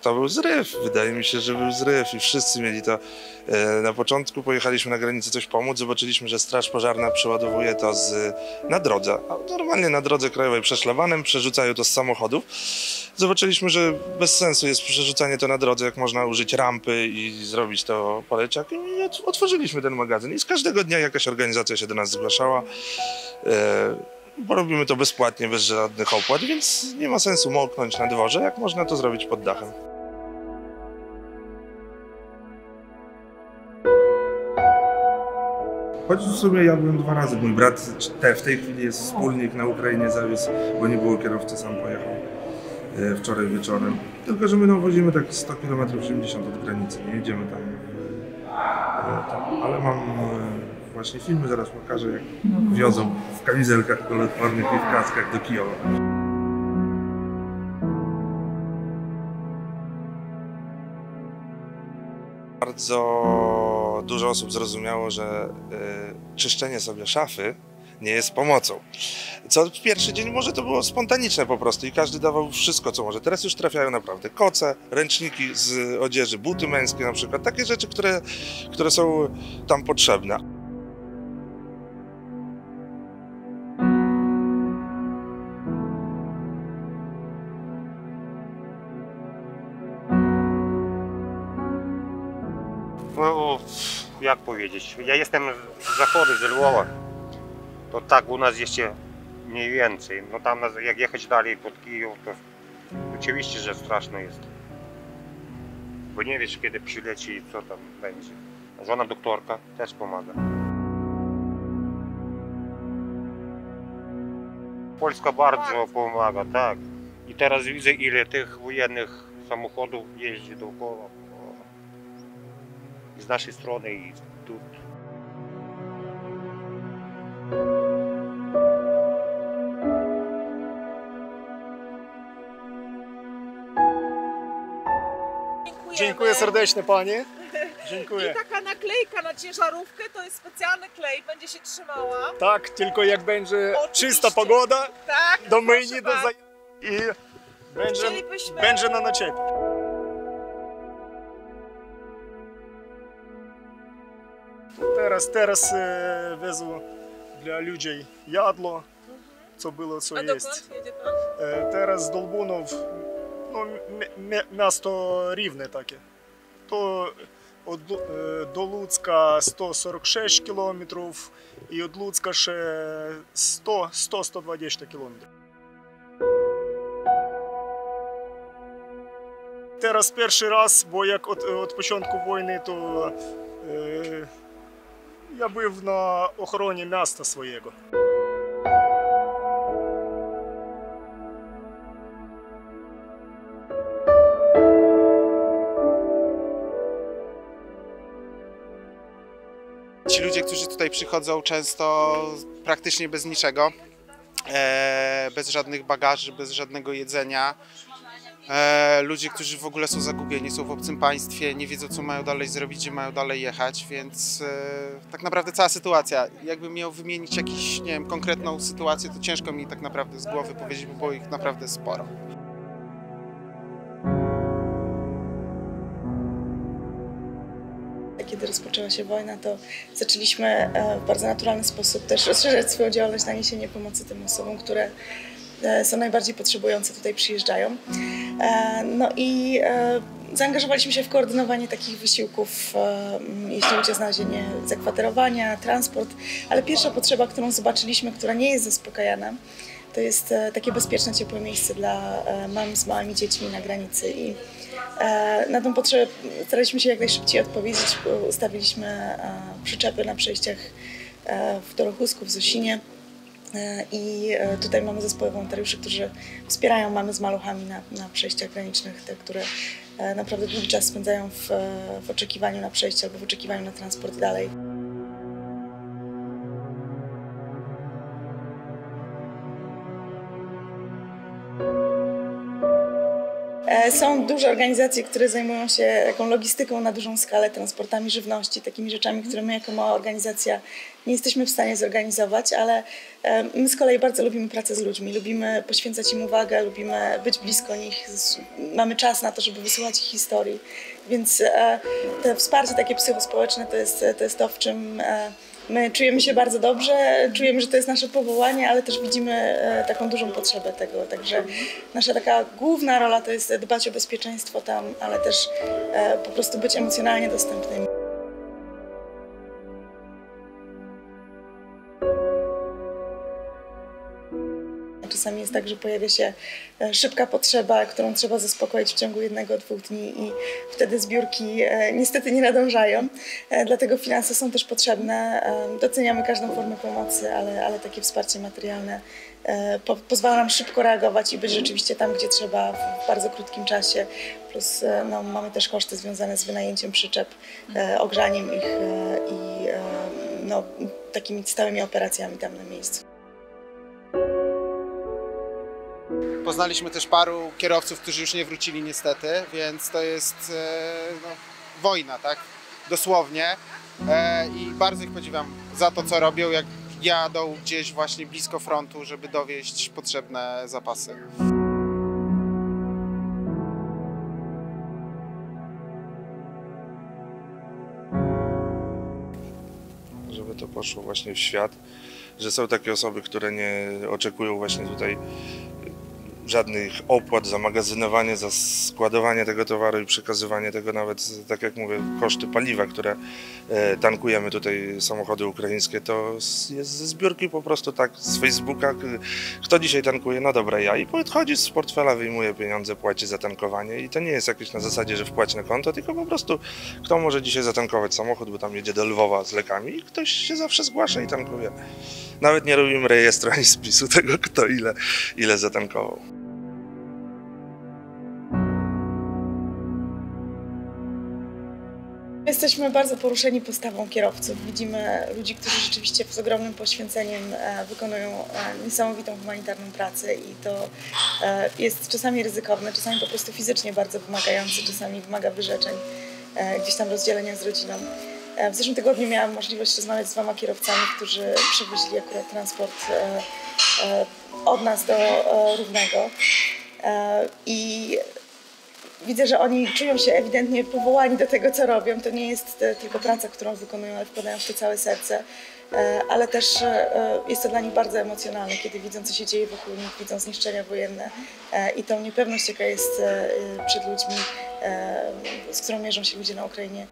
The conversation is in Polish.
to był zryw, wydaje mi się, że był zryw i wszyscy mieli to. Na początku pojechaliśmy na granicę coś pomóc, zobaczyliśmy, że straż pożarna przeładowuje to na drodze, a normalnie na drodze krajowej przeszlabanem przerzucają to z samochodów. Zobaczyliśmy, że bez sensu jest przerzucanie to na drodze, jak można użyć rampy i zrobić to poleciak i otworzyliśmy ten magazyn i z każdego dnia jakaś organizacja się do nas zgłaszała. Bo robimy to bezpłatnie, bez żadnych opłat, więc nie ma sensu moknąć na dworze, jak można to zrobić pod dachem. Choć w sumie ja byłem 2 razy, mój brat w tej chwili jest wspólnik na Ukrainie, zawiózł, bo nie było kierowcy, sam pojechał wczoraj wieczorem. Tylko, że my wozimy tak 100 km 80 od granicy, nie jedziemy tam, ale mam właśnie filmy, zaraz pokażę, jak wiozą w kamizelkach kuloodpornych i w kaskach do Kijowa. Bardzo dużo osób zrozumiało, że czyszczenie sobie szafy nie jest pomocą. Co pierwszy dzień może to było spontaniczne po prostu i każdy dawał wszystko, co może. Teraz już trafiają naprawdę koce, ręczniki z odzieży, buty męskie na przykład. Takie rzeczy, które są tam potrzebne. No, jak powiedzieć, ja jestem z zachodu, z Lwowa, to tak u nas jeszcze mniej więcej, no tam jak jechać dalej pod Kijów, to oczywiście, że straszno jest, bo nie wiesz, kiedy przyleci i co tam będzie. Żona doktorka też pomaga. Polska bardzo pomaga, tak. I teraz widzę, ile tych wojennych samochodów jeździ dookoła. Z naszej strony i tu. Dziękuję serdecznie Pani. Dziękuję. I taka naklejka na ciężarówkę to jest specjalny klej, będzie się trzymała. Tak, tylko jak będzie Oczywiście. czysta pogoda, Tak, do myjni proszę i będzie, Chcielibyśmy- będzie na naczepie. Teraz wezmę dla ludzi jadło, co było, co A jest. dokąd jedzie pan? Teraz z Dolbunów, no, miasto Rівне takie. To do Луцька 146 km i od Луцька ще 100-120 km. Teraz pierwszy raz, bo jak od początku wojny, to ja był na ochronie miasta swojego. Ci ludzie, którzy tutaj przychodzą, często praktycznie bez niczego, bez żadnych bagaży, bez żadnego jedzenia. Ludzie, którzy w ogóle są zagubieni, są w obcym państwie, nie wiedzą, co mają dalej zrobić, gdzie mają dalej jechać, więc tak naprawdę cała sytuacja. Jakbym miał wymienić jakąś, nie wiem, konkretną sytuację, to ciężko mi tak naprawdę z głowy powiedzieć, bo było ich naprawdę sporo. Kiedy rozpoczęła się wojna, to zaczęliśmy w bardzo naturalny sposób też rozszerzać swoją działalność na niesienie pomocy tym osobom, które są najbardziej potrzebujące, tutaj przyjeżdżają. No i zaangażowaliśmy się w koordynowanie takich wysiłków, jeśli chodzi o znalezienie zakwaterowania, transport, ale pierwsza potrzeba, którą zobaczyliśmy, która nie jest zaspokajana, to jest takie bezpieczne, ciepłe miejsce dla mam z małymi dziećmi na granicy. I na tę potrzebę staraliśmy się jak najszybciej odpowiedzieć. Ustawiliśmy przyczepy na przejściach w Dorochusku, w Zosinie. I tutaj mamy zespoły wolontariuszy, którzy wspierają mamy z maluchami na przejściach granicznych, te, które naprawdę długi czas spędzają w oczekiwaniu na przejście albo w oczekiwaniu na transport dalej. Są duże organizacje, które zajmują się taką logistyką na dużą skalę, transportami żywności, takimi rzeczami, które my jako mała organizacja nie jesteśmy w stanie zorganizować, ale my z kolei bardzo lubimy pracę z ludźmi, lubimy poświęcać im uwagę, lubimy być blisko nich, mamy czas na to, żeby wysłuchać ich historii, więc to wsparcie takie psychospołeczne to jest to, w czym my czujemy się bardzo dobrze, czujemy, że to jest nasze powołanie, ale też widzimy taką dużą potrzebę tego, także nasza taka główna rola to jest dbać o bezpieczeństwo tam, ale też po prostu być emocjonalnie dostępnymi. Czasami jest tak, że pojawia się szybka potrzeba, którą trzeba zaspokoić w ciągu 1-2 dni i wtedy zbiórki niestety nie nadążają. Dlatego finanse są też potrzebne. Doceniamy każdą formę pomocy, ale takie wsparcie materialne pozwala nam szybko reagować i być rzeczywiście tam, gdzie trzeba w bardzo krótkim czasie. Plus no, mamy też koszty związane z wynajęciem przyczep, ogrzaniem ich i no, takimi stałymi operacjami tam na miejscu. Poznaliśmy też paru kierowców, którzy już nie wrócili niestety, więc to jest no, wojna, tak? Dosłownie. I bardzo ich podziwiam za to, co robią, jak jadą gdzieś właśnie blisko frontu, żeby dowieźć potrzebne zapasy. Żeby to poszło właśnie w świat, że są takie osoby, które nie oczekują właśnie tutaj żadnych opłat za magazynowanie, za składowanie tego towaru i przekazywanie tego, nawet tak jak mówię, koszty paliwa, które tankujemy tutaj samochody ukraińskie, to jest ze zbiórki po prostu tak z Facebooka, kto dzisiaj tankuje, no dobra ja, i podchodzi z portfela, wyjmuje pieniądze, płaci za tankowanie i to nie jest jakieś na zasadzie, że wpłać na konto, tylko po prostu kto może dzisiaj zatankować samochód, bo tam jedzie do Lwowa z lekami i ktoś się zawsze zgłasza i tankuje. Nawet nie robimy rejestru ani spisu tego, kto ile zatankował. Jesteśmy bardzo poruszeni postawą kierowców. Widzimy ludzi, którzy rzeczywiście z ogromnym poświęceniem wykonują niesamowitą humanitarną pracę i to jest czasami ryzykowne, czasami po prostu fizycznie bardzo wymagające, czasami wymaga wyrzeczeń, gdzieś tam rozdzielenia z rodziną. W zeszłym tygodniu miałam możliwość rozmawiać z 2 kierowcami, którzy przewozili akurat transport od nas do Równego i widzę, że oni czują się ewidentnie powołani do tego, co robią. To nie jest tylko praca, którą wykonują, ale wkładają w to całe serce. Ale też jest to dla nich bardzo emocjonalne, kiedy widzą, co się dzieje wokół nich, widzą zniszczenia wojenne i tą niepewność, jaka jest przed ludźmi, z którą mierzą się ludzie na Ukrainie.